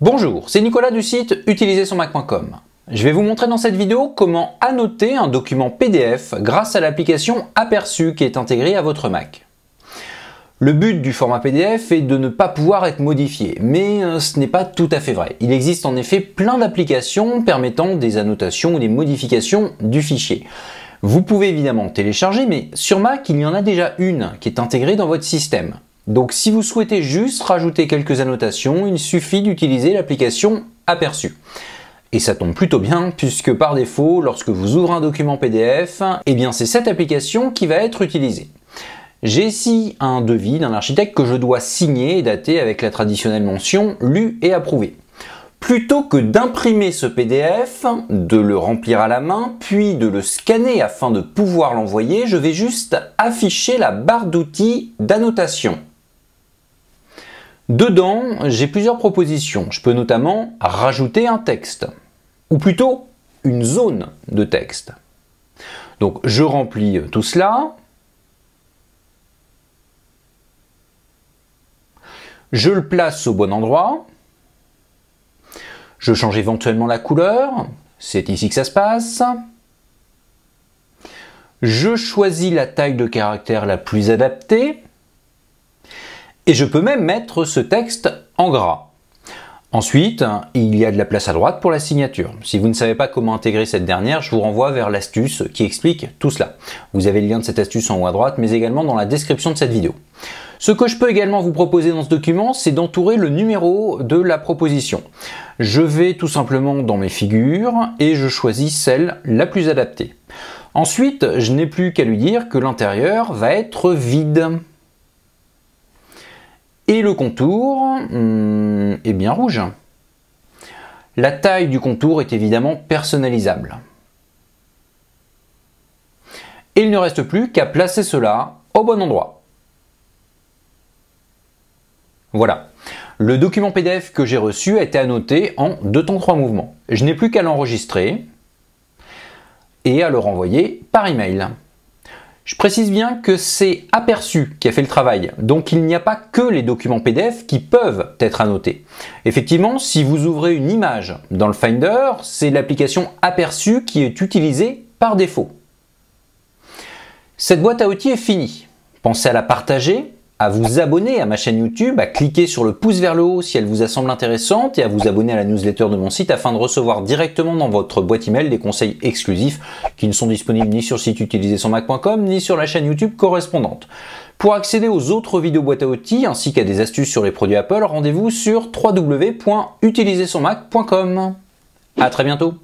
Bonjour, c'est Nicolas du site utilisersonmac.com. Je vais vous montrer dans cette vidéo comment annoter un document PDF grâce à l'application Aperçu qui est intégrée à votre Mac. Le but du format PDF est de ne pas pouvoir être modifié, mais ce n'est pas tout à fait vrai. Il existe en effet plein d'applications permettant des annotations ou des modifications du fichier. Vous pouvez évidemment télécharger, mais sur Mac, il y en a déjà une qui est intégrée dans votre système. Donc si vous souhaitez juste rajouter quelques annotations, il suffit d'utiliser l'application Aperçu. Et ça tombe plutôt bien puisque par défaut, lorsque vous ouvrez un document PDF, eh bien c'est cette application qui va être utilisée. J'ai ici un devis d'un architecte que je dois signer et dater avec la traditionnelle mention « Lu et approuvé ». Plutôt que d'imprimer ce PDF, de le remplir à la main, puis de le scanner afin de pouvoir l'envoyer, je vais juste afficher la barre d'outils d'annotation. Dedans, j'ai plusieurs propositions. Je peux notamment rajouter un texte, ou plutôt une zone de texte. Donc je remplis tout cela. Je le place au bon endroit. Je change éventuellement la couleur. C'est ici que ça se passe. Je choisis la taille de caractère la plus adaptée. Et je peux même mettre ce texte en gras. Ensuite, il y a de la place à droite pour la signature. Si vous ne savez pas comment intégrer cette dernière, je vous renvoie vers l'astuce qui explique tout cela. Vous avez le lien de cette astuce en haut à droite, mais également dans la description de cette vidéo. Ce que je peux également vous proposer dans ce document, c'est d'entourer le numéro de la proposition. Je vais tout simplement dans mes figures et je choisis celle la plus adaptée. Ensuite, je n'ai plus qu'à lui dire que l'intérieur va être vide. Et le contour est bien rouge. La taille du contour est évidemment personnalisable. Et il ne reste plus qu'à placer cela au bon endroit. Voilà. Le document PDF que j'ai reçu a été annoté en 2 temps 3 mouvements. Je n'ai plus qu'à l'enregistrer et à le renvoyer par email. Je précise bien que c'est Aperçu qui a fait le travail, donc il n'y a pas que les documents PDF qui peuvent être annotés. Effectivement, si vous ouvrez une image dans le Finder, c'est l'application Aperçu qui est utilisée par défaut. Cette boîte à outils est finie. Pensez à la partager, à vous abonner à ma chaîne YouTube, à cliquer sur le pouce vers le haut si elle vous semble intéressante et à vous abonner à la newsletter de mon site afin de recevoir directement dans votre boîte email des conseils exclusifs qui ne sont disponibles ni sur le site utilisersonmac.com ni sur la chaîne YouTube correspondante. Pour accéder aux autres vidéos boîte à outils ainsi qu'à des astuces sur les produits Apple, rendez-vous sur www.utilisersonmac.com. À très bientôt.